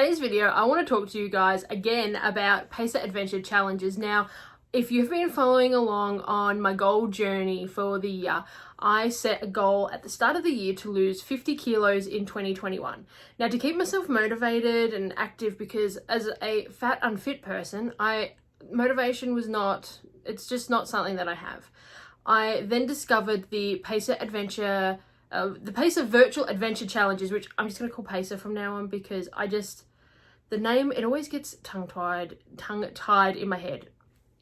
today's video, I want to talk to you guys again about Pacer Adventure Challenges. Now, if you've been following along on my goal journey for the year, I set a goal at the start of the year to lose 50 kilos in 2021. Now, to keep myself motivated and active, because as a fat, unfit person, motivation was not, it's just not something that I have. I then discovered the Pacer Adventure the Pacer Virtual Adventure Challenges, which I'm just going to call Pacer from now on because the name, it always gets tongue-tied in my head.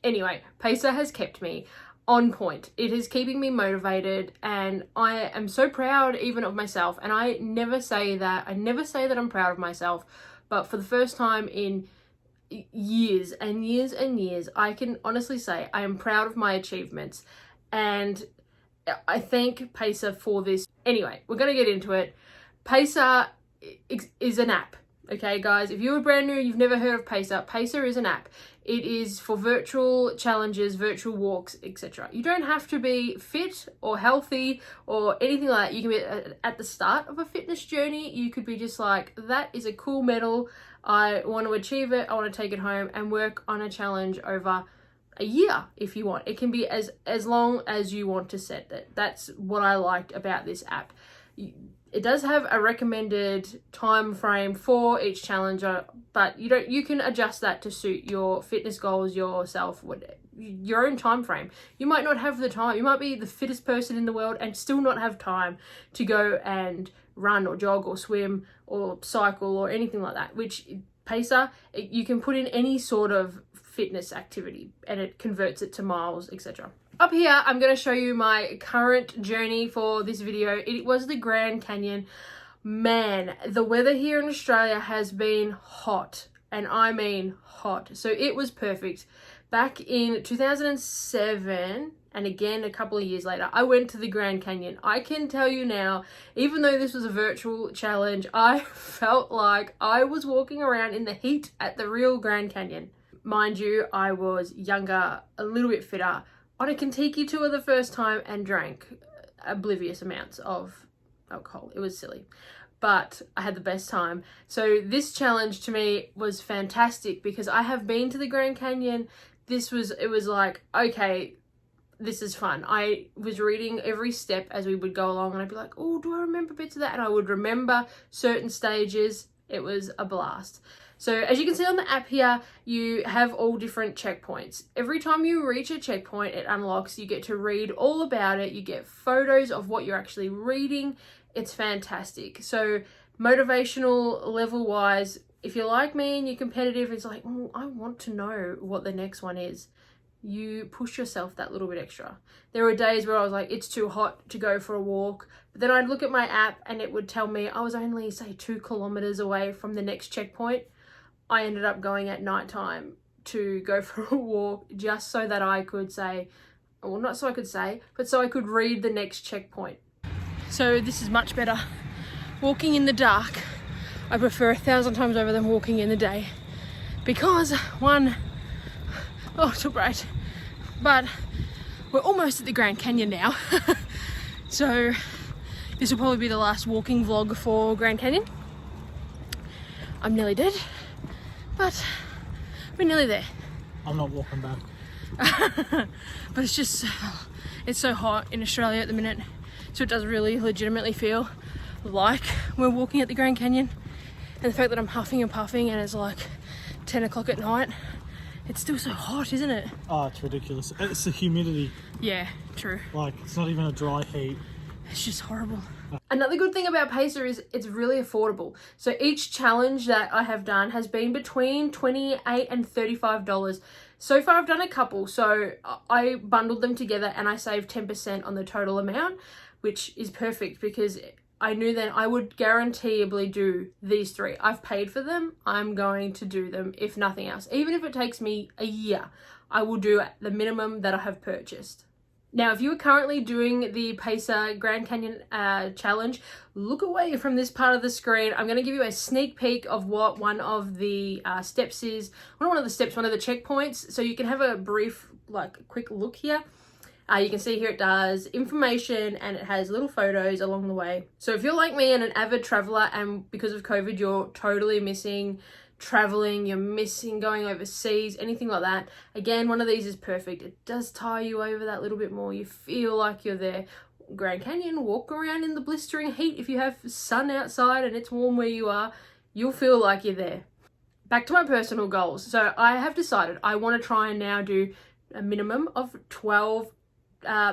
Anyway, Pacer has kept me on point. It is keeping me motivated, and I am so proud even of myself. And I never say that I'm proud of myself, but for the first time in years and years and years, I can honestly say I am proud of my achievements, and I thank Pacer for this. Anyway, we're going to get into it. Pacer is an app. Okay, guys, if you're brand new, you've never heard of Pacer, Pacer is an app. It is for virtual challenges, virtual walks, etc. You don't have to be fit or healthy or anything like that. You can be at the start of a fitness journey. You could be just like, that is a cool medal. I want to achieve it. I want to take it home and work on a challenge over a year if you want. It can be as long as you want to set that. That's what I liked about this app. It does have a recommended time frame for each challenger, but you can adjust that to suit your fitness goals, yourself, your own time frame. You might not have the time. You might be the fittest person in the world and still not have time to go and run or jog or swim or cycle or anything like that, which Pacer, you can put in any sort of fitness activity and it converts it to miles, etc. Up here, I'm going to show you my current journey for this video. It was the Grand Canyon. Man, the weather here in Australia has been hot, and I mean hot. So it was perfect. Back in 2007, and again a couple of years later, I went to the Grand Canyon. I can tell you now, even though this was a virtual challenge, I felt like I was walking around in the heat at the real Grand Canyon. Mind you, I was younger, a little bit fitter, on a Kentucky tour the first time, and drank oblivious amounts of alcohol. It was silly, but I had the best time. So this challenge to me was fantastic because I have been to the Grand Canyon. It was like, okay, this is fun. I was reading every step as we would go along, and I'd be like, oh, do I remember bits of that? And I would remember certain stages. It was a blast. So as you can see on the app here, you have all different checkpoints. Every time you reach a checkpoint, it unlocks. You get to read all about it. You get photos of what you're actually reading. It's fantastic. So motivational level wise, if you're like me and you're competitive, it's like, oh, I want to know what the next one is. You push yourself that little bit extra. There were days where I was like, it's too hot to go for a walk. But then I'd look at my app and it would tell me I was only, say, 2 kilometers away from the next checkpoint. I ended up going at night time to go for a walk just so that I could say, well, not so I could say, but so I could read the next checkpoint. So this is much better. Walking in the dark, I prefer 1,000 times over than walking in the day. Because one, oh, it took great. But we're almost at the Grand Canyon now. So this will probably be the last walking vlog for Grand Canyon. I'm nearly dead. But we're nearly there. I'm not walking back. But it's so hot in Australia at the minute. So it does really legitimately feel like we're walking at the Grand Canyon. And the fact that I'm huffing and puffing and it's like 10 o'clock at night, it's still so hot, isn't it? Oh, it's ridiculous. It's the humidity. Yeah, true. Like, it's not even a dry heat. It's just horrible. Another good thing about Pacer is it's really affordable. So each challenge that I have done has been between $28 and $35. So far I've done a couple, so I bundled them together and I saved 10% on the total amount, which is perfect because I knew then I would guaranteeably do these 3. I've paid for them. I'm going to do them if nothing else. Even if it takes me a year, I will do the minimum that I have purchased. Now, if you are currently doing the Pacer Grand Canyon challenge, look away from this part of the screen. I'm going to give you a sneak peek of what one of the steps is. One of the checkpoints, so you can have a brief, quick look here. You can see here it does information and it has little photos along the way. So if you're like me and an avid traveler and because of COVID you're totally missing traveling, you're missing going overseas, anything like that, again, one of these is perfect. It does tie you over that little bit more. You feel like you're there. Grand Canyon, walk around in the blistering heat. If you have sun outside and it's warm where you are, you'll feel like you're there. Back to my personal goals. So I have decided I want to try and now do a minimum of 12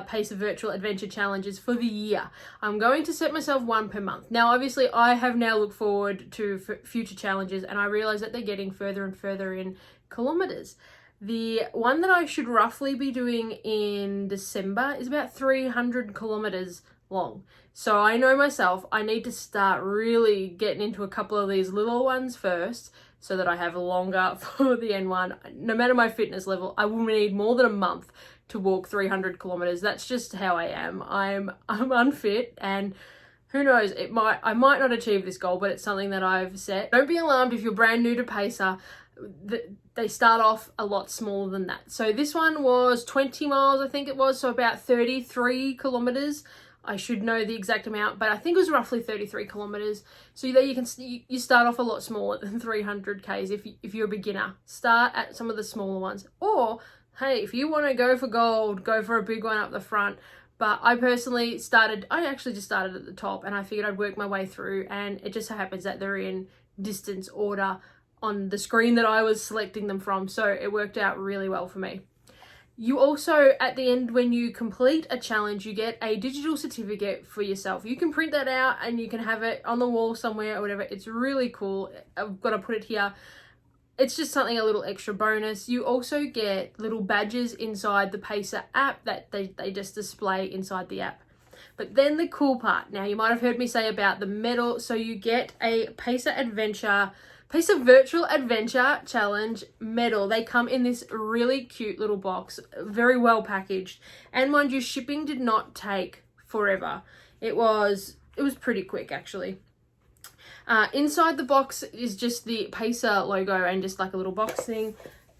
Pacer virtual adventure challenges for the year. I'm going to set myself one per month. Now obviously I have now looked forward to future challenges and I realize that they're getting further and further in kilometers. The one that I should roughly be doing in December is about 300 kilometers long. So I know myself, I need to start really getting into a couple of these little ones first so that I have longer for the end one. No matter my fitness level, I will need more than a month to walk 300 kilometers. That's just how I am. I'm unfit and who knows, I might not achieve this goal, but it's something that I've set. Don't be alarmed if you're brand new to Pacer. They start off a lot smaller than that. So this one was 20 miles, I think it was, so about 33 kilometers. I should know the exact amount, but I think it was roughly 33 kilometers. So there you start off a lot smaller than 300 Ks if you're a beginner. Start at some of the smaller ones. Or, hey, if you want to go for gold, go for a big one up the front. But I actually just started at the top and I figured I'd work my way through, and it just so happens that they're in distance order on the screen that I was selecting them from. So it worked out really well for me. You also, at the end, when you complete a challenge, you get a digital certificate for yourself. You can print that out and you can have it on the wall somewhere or whatever. It's really cool. I've got to put it here. It's just something a little extra bonus. You also get little badges inside the Pacer app that they just display inside the app. But then the cool part, now you might have heard me say about the medal. So you get a Pacer Virtual Adventure Challenge medal. They come in this really cute little box, very well packaged. And mind you, shipping did not take forever. It was pretty quick actually. Inside the box is just the Pacer logo and just like a little box thing.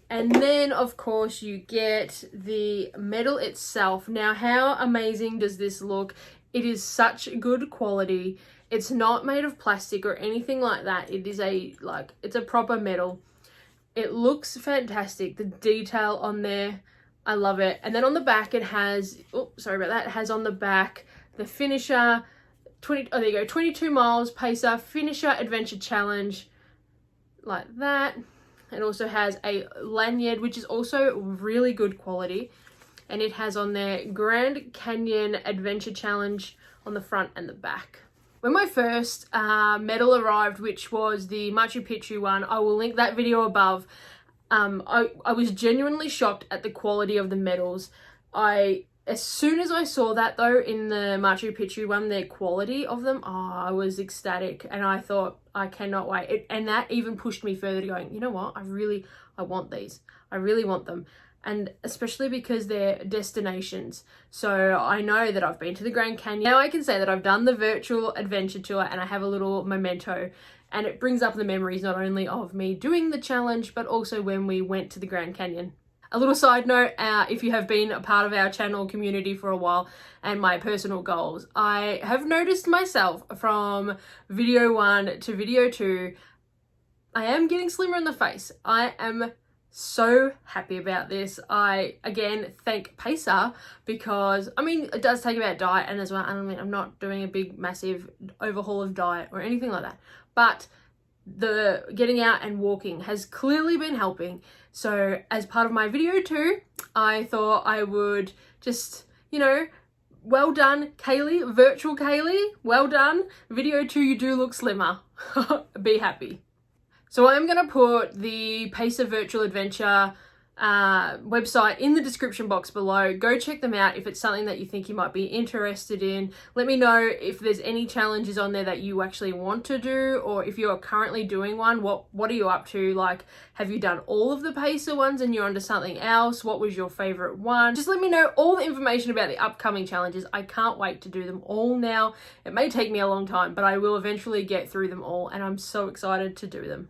And then of course you get the medal itself. Now how amazing does this look? It is such good quality. It's not made of plastic or anything like that. It is it's a proper medal. It looks fantastic. The detail on there, I love it. And then on the back it has, it has on the back the finisher, 22 miles Pacer Finisher Adventure Challenge, like that. It also has a lanyard, which is also really good quality. And it has on there Grand Canyon Adventure Challenge on the front and the back. When my first medal arrived, which was the Machu Picchu one, I will link that video above. I was genuinely shocked at the quality of the medals. As soon as I saw that though, in the Machu Picchu one, their quality of them, I was ecstatic. And I thought, I cannot wait. And that even pushed me further to going, you know what, I want these. I really want them. And especially because they're destinations. So I know that I've been to the Grand Canyon. Now I can say that I've done the virtual adventure tour and I have a little memento. And it brings up the memories not only of me doing the challenge, but also when we went to the Grand Canyon. A little side note, if you have been a part of our channel community for a while and my personal goals, I have noticed myself from video 1 to video 2, I am getting slimmer in the face. I am so happy about this. I again thank Pacer because it does take about diet and as well. I'm not doing a big massive overhaul of diet or anything like that, but the getting out and walking has clearly been helping. So as part of my video 2, I thought I would just, well done Kaylee, virtual Kaylee, well done. Video 2, you do look slimmer. Be happy. So I'm going to put the Pacer Virtual Adventure website in the description box below. Go check them out if it's something that you think you might be interested in. Let me know if there's any challenges on there that you actually want to do, or if you're currently doing one, what are you up to? Like, have you done all of the Pacer ones and you're onto something else? What was your favorite one? Just let me know all the information about the upcoming challenges. I can't wait to do them all now. It may take me a long time, but I will eventually get through them all and I'm so excited to do them.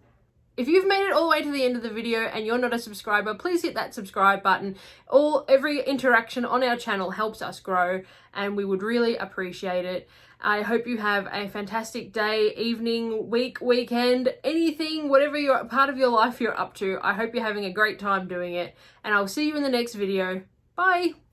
If you've made it all the way to the end of the video and you're not a subscriber, please hit that subscribe button. Every interaction on our channel helps us grow, and we would really appreciate it. I hope you have a fantastic day, evening, week, weekend, anything, whatever part of your life you're up to. I hope you're having a great time doing it, and I'll see you in the next video. Bye!